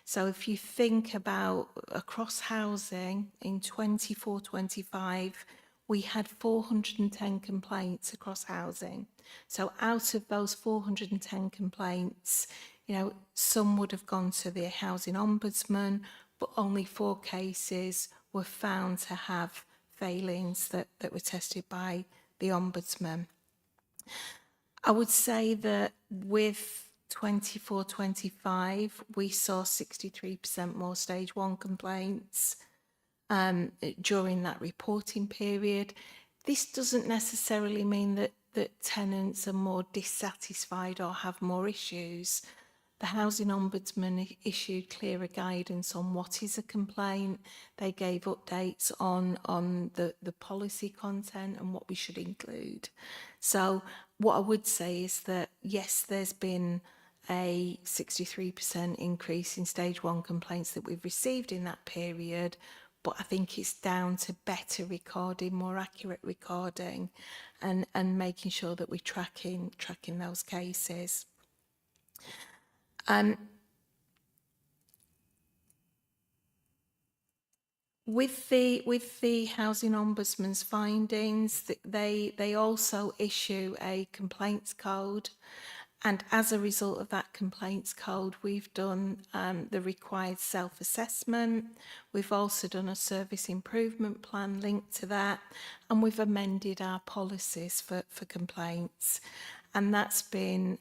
So if you think about across housing in 24-25, we had 410 complaints across housing. So out of those 410 complaints, you know, some would have gone to the housing ombudsman, but only 4 cases were found to have failings that were tested by the ombudsman. I would say that with 24-25, we saw 63% more stage 1 complaints during that reporting period. This doesn't necessarily mean that tenants are more dissatisfied or have more issues. The Housing Ombudsman issued clearer guidance on what is a complaint. They gave updates on the policy content and what we should include. So what I would say is that, yes, there's been a 63% increase in stage 1 complaints that we've received in that period, but I think it's down to better recording, more accurate recording, and making sure that we're tracking those cases. With the Housing Ombudsman's findings, they also issue a complaints code, and as a result of that complaints code, we've done the required self-assessment. We've also done a service improvement plan linked to that, and we've amended our policies for complaints, and that's been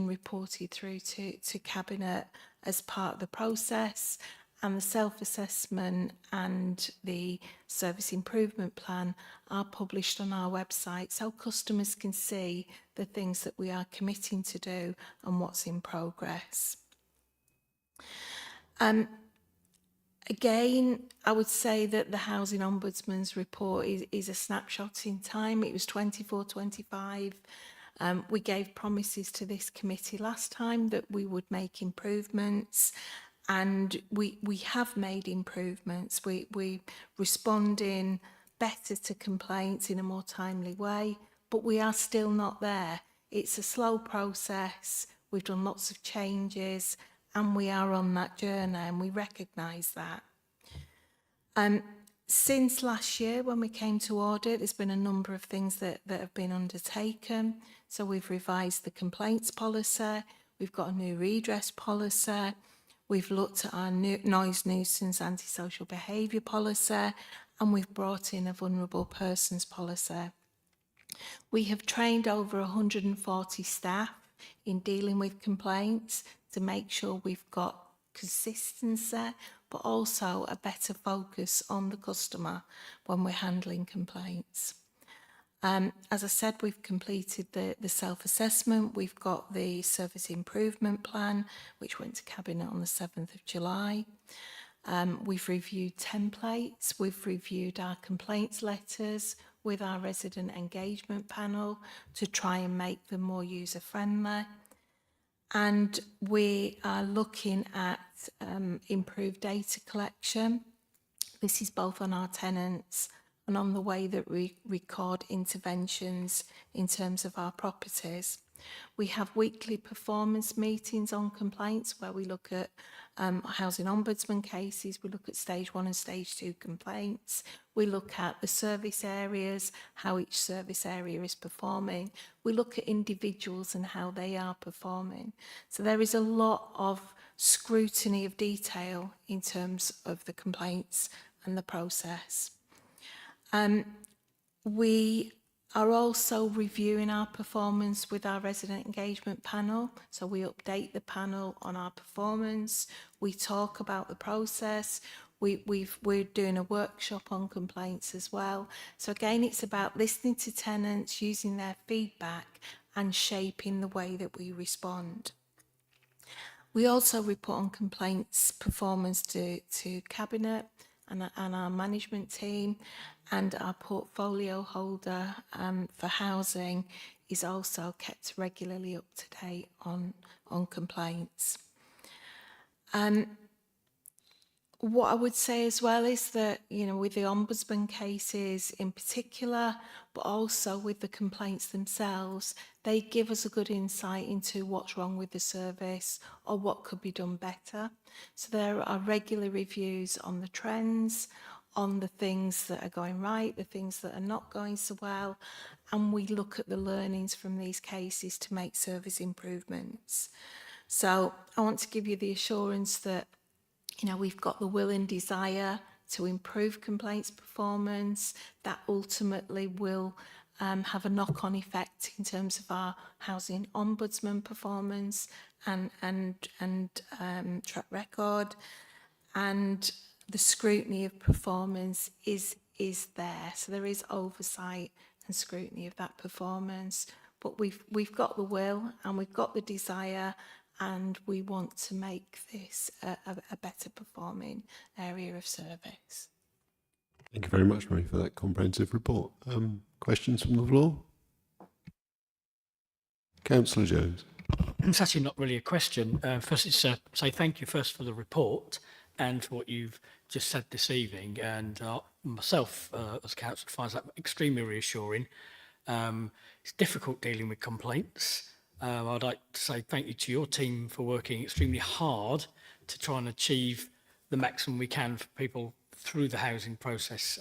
reported through to Cabinet as part of the process. And the self-assessment and the service improvement plan are published on our website so customers can see the things that we are committing to do and what's in progress. Again, I would say that the Housing Ombudsman's report is a snapshot in time. It was 24-25. We gave promises to this committee last time that we would make improvements, and we have made improvements. We responding better to complaints in a more timely way, but we are still not there. It's a slow process. We've done lots of changes, and we are on that journey, and we recognise that. Since last year, when we came to audit, there's been a number of things that have been undertaken. So we've revised the complaints policy, we've got a new redress policy, we've looked at our new noise nuisance antisocial behaviour policy, and we've brought in a vulnerable persons policy. We have trained over 140 staff in dealing with complaints to make sure we've got consistency, but also a better focus on the customer when we're handling complaints. As I said, we've completed the self-assessment. We've got the service improvement plan, which went to Cabinet on the 7th of July. We've reviewed templates. We've reviewed our complaints letters with our resident engagement panel to try and make them more user-friendly. And we are looking at improved data collection. This is both on our tenants and on the way that we record interventions in terms of our properties. We have weekly performance meetings on complaints where we look at housing ombudsman cases, we look at stage 1 and stage 2 complaints, we look at the service areas, how each service area is performing, we look at individuals and how they are performing. So there is a lot of scrutiny of detail in terms of the complaints and the process. We are also reviewing our performance with our resident engagement panel. So we update the panel on our performance. We talk about the process. We're doing a workshop on complaints as well. So again, it's about listening to tenants, using their feedback and shaping the way that we respond. We also report on complaints performance to Cabinet and our management team, and our portfolio holder for housing is also kept regularly up to date on complaints. What I would say as well is that, you know, with the ombudsman cases in particular, but also with the complaints themselves, they give us a good insight into what's wrong with the service or what could be done better. So there are regular reviews on the trends, on the things that are going right, the things that are not going so well, and we look at the learnings from these cases to make service improvements. So I want to give you the assurance that, you know, we've got the will and desire to improve complaints performance. That ultimately will have a knock-on effect in terms of our housing ombudsman performance and track record. And the scrutiny of performance is there. So there is oversight and scrutiny of that performance. But we've got the will and we've got the desire, and we want to make this a better performing area of service. Thank you very much, Marie, for that comprehensive report. Questions from the floor? Councillor Jones. It's actually not really a question. First, it's say thank you first for the report and for what you've just said this evening. And myself, as councillor, finds that extremely reassuring. It's difficult dealing with complaints. I'd like to say thank you to your team for working extremely hard to try and achieve the maximum we can for people through the housing process.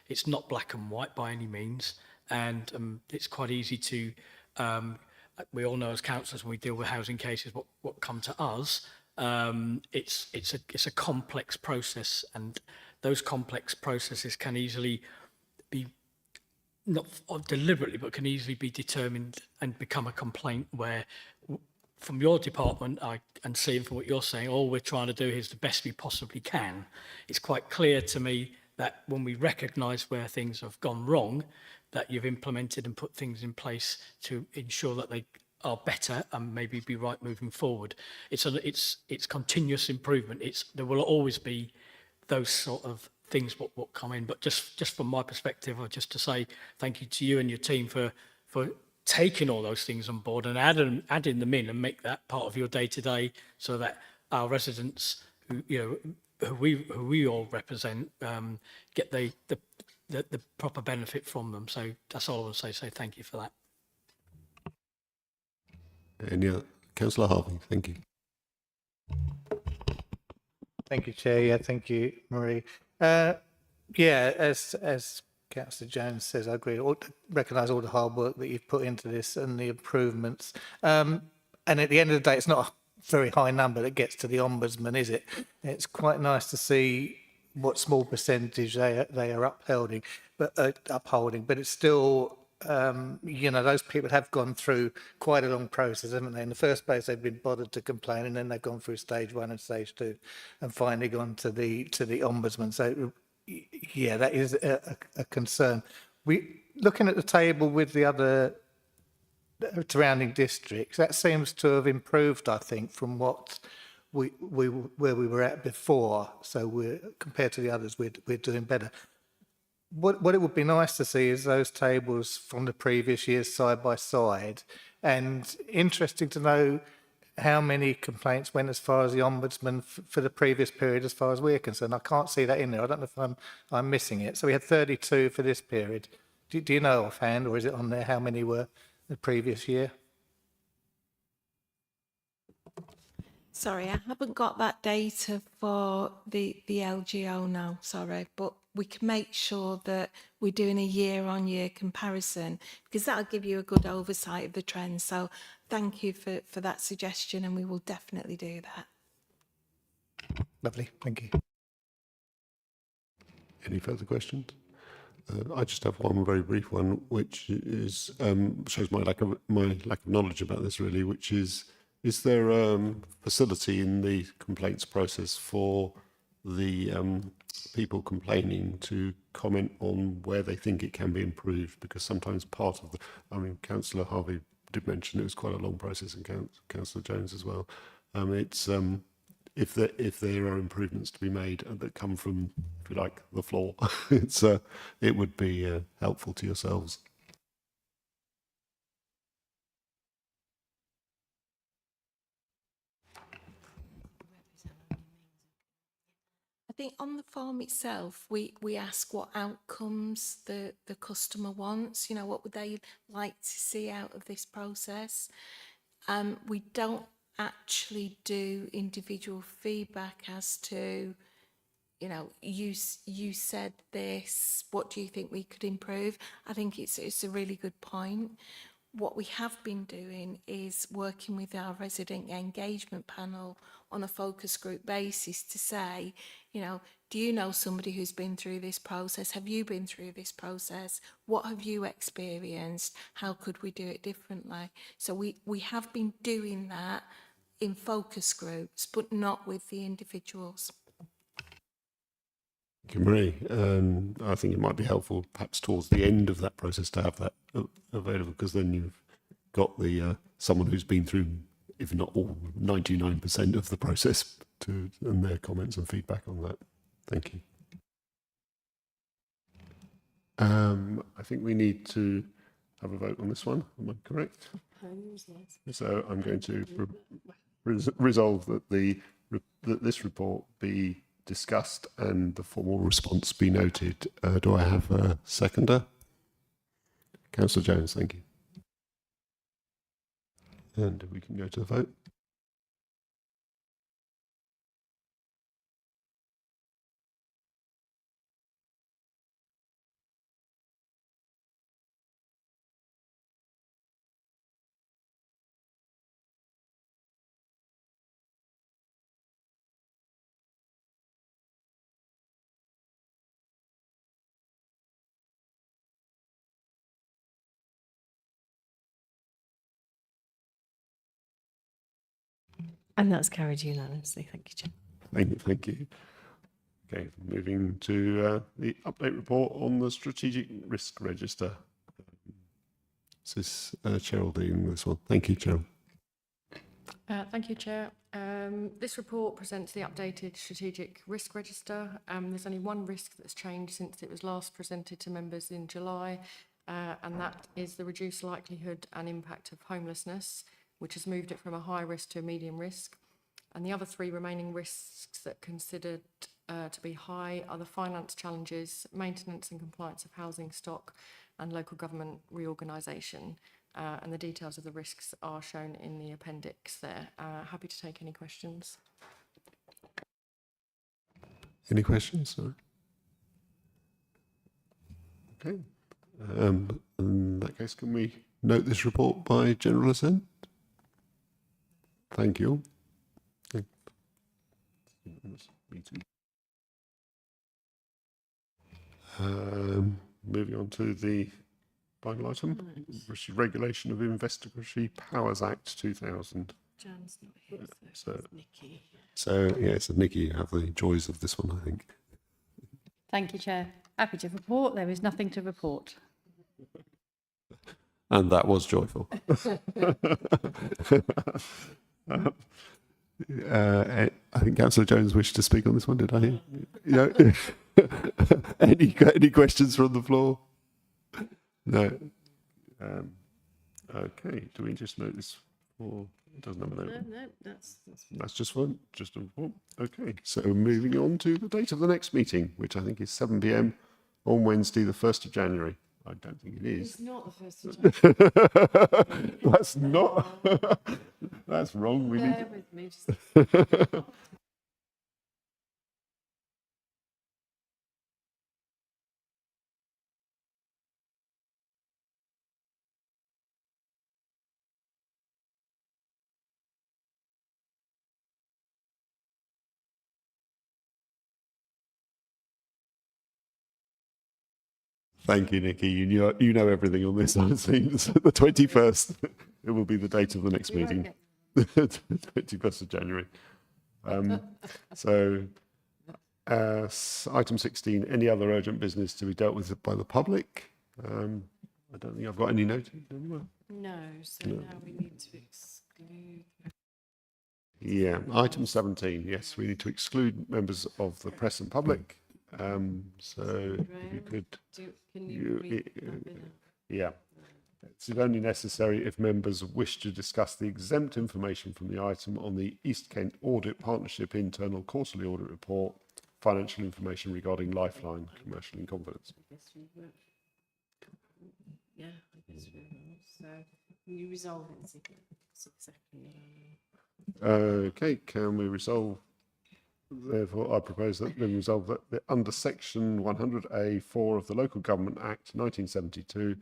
It's not black and white by any means, and it's quite easy to, we all know as councillors when we deal with housing cases what come to us. It's a complex process, and those complex processes can easily be, not deliberately, but can easily be determined and become a complaint where, from your department, and seeing from what you're saying, all we're trying to do is the best we possibly can. It's quite clear to me that when we recognise where things have gone wrong, that you've implemented and put things in place to ensure that they are better and maybe be right moving forward. It's continuous improvement. There will always be those sort of things what come in, but just from my perspective, or just to say thank you to you and your team for taking all those things on board and adding them in and make that part of your day-to-day, so that our residents who we all represent get the proper benefit from them. So that's all I want to say. So thank you for that. Any other? Councillor Harvey, thank you. Thank you, Chair. Yeah, thank you, Marie. Yeah, as Councillor Jones says, I agree. Recognise all the hard work that you've put into this and the improvements. And at the end of the day, it's not a very high number that gets to the Ombudsman, is it? It's quite nice to see what small percentage they are upholding, but it's still, you know, those people have gone through quite a long process, haven't they? In the first place, they've been bothered to complain, and then they've gone through stage 1 and stage 2, and finally gone to the Ombudsman. So, yeah, that is a concern. Looking at the table with the other surrounding districts, that seems to have improved, I think, from what where we were at before. So we're compared to the others, we're doing better. What it would be nice to see is those tables from the previous years side by side, and interesting to know how many complaints went as far as the Ombudsman for the previous period as far as we're concerned. I can't see that in there. I don't know if I'm missing it. So we had 32 for this period. Do you know offhand, or is it on there how many were the previous year? Sorry, I haven't got that data for the LGO now, sorry, but we can make sure that we're doing a year-on-year comparison, because that'll give you a good oversight of the trends. So thank you for that suggestion, and we will definitely do that. Lovely, thank you. Any further questions? I just have one very brief one, which is shows my lack of knowledge about this really, which is there facility in the complaints process for the people complaining to comment on where they think it can be improved? Because sometimes part of the, I mean, Councillor Harvey did mention it was quite a long process, and Councillor Jones as well. It's if there are improvements to be made that come from, if you like, the floor, it would be helpful to yourselves. I think on the form itself, we ask what outcomes the customer wants, you know, what would they like to see out of this process. We don't actually do individual feedback as to, you know, you said this, what do you think we could improve? I think it's a really good point. What we have been doing is working with our resident engagement panel on a focus group basis to say, you know, do you know somebody who's been through this process? Have you been through this process? What have you experienced? How could we do it differently? So we have been doing that in focus groups, but not with the individuals. Thank you, Marie. I think it might be helpful perhaps towards the end of that process to have that available, because then you've got the someone who's been through, if not all, 99% of the process and their comments and feedback on that. Thank you. I think we need to have a vote on this one. Am I correct? So I'm going to resolve that that this report be discussed and the formal response be noted. Do I have a seconder? Councillor Jones, thank you. And we can go to the vote. And that's carried unanimously. Thank you, Chair. Thank you. Okay, moving to the update report on the strategic risk register. This is Cheryl dealing with this one. Thank you, Cheryl. Thank you, Chair. This report presents the updated strategic risk register. There's only one risk that's changed since it was last presented to members in July, and that is the reduced likelihood and impact of homelessness, which has moved it from a high risk to a medium risk. And the other three remaining risks that are considered to be high are the finance challenges, maintenance and compliance of housing stock, and local government reorganisation. And the details of the risks are shown in the appendix there. Happy to take any questions. Any questions? Sorry. Okay. In that case, can we note this report by general assent? Thank you. Moving on to the final item, which is Regulation of Investigatory Powers Act 2000. Jan's not here, So, it's Nikki. so Nikki, you have the joys of this one, I think. Thank you, Chair. Happy to report. There is nothing to report. And that was joyful. I think Councillor Jones wished to speak on this one, did I hear? Yeah. Any questions from the floor? No. Okay, do we just note this for, it doesn't have a note. No, That's just fine, just a report. Okay, so moving on to the date of the next meeting, which I think is 7 p.m. on Wednesday, the 1st of January. I don't think it is. It's not the 1st of January. That's not. That's wrong. We Bear need. with me. Just... Thank you, Nikki. You know everything on this. It seems the 21st. It will be the date of the next meeting. 21st of January. So, item 16. Any other urgent business to be dealt with by the public? I don't think I've got any note anywhere. No, so now we need to exclude. Yeah, item 17. Yes, we need to exclude members of the press and public. So if you could, Can you read that bit out? yeah, it's only necessary if members wish to discuss the exempt information from the item on the East Kent Audit Partnership Internal Quarterly Audit Report, financial information regarding Lifeline, commercial in confidence. I guess we will. Yeah, I guess we will. So can you resolve it? It's exactly what I mean. Okay, can we resolve? Therefore, I propose that we resolve that under Section 100A(4) of the Local Government Act 1972,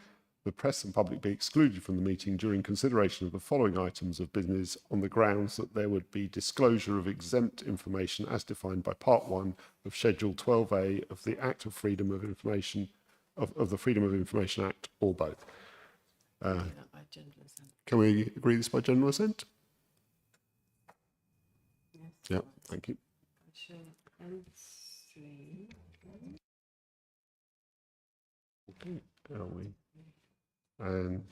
the press and public be excluded from the meeting during consideration of the following items of business on the grounds that there would be disclosure of exempt information as defined by Part 1 of Schedule 12A of the Act of Freedom of Information, of the Freedom of Information Act, or both. Can we agree this by general assent? Yes. Yeah, thank you. I shall end stream. Are we? And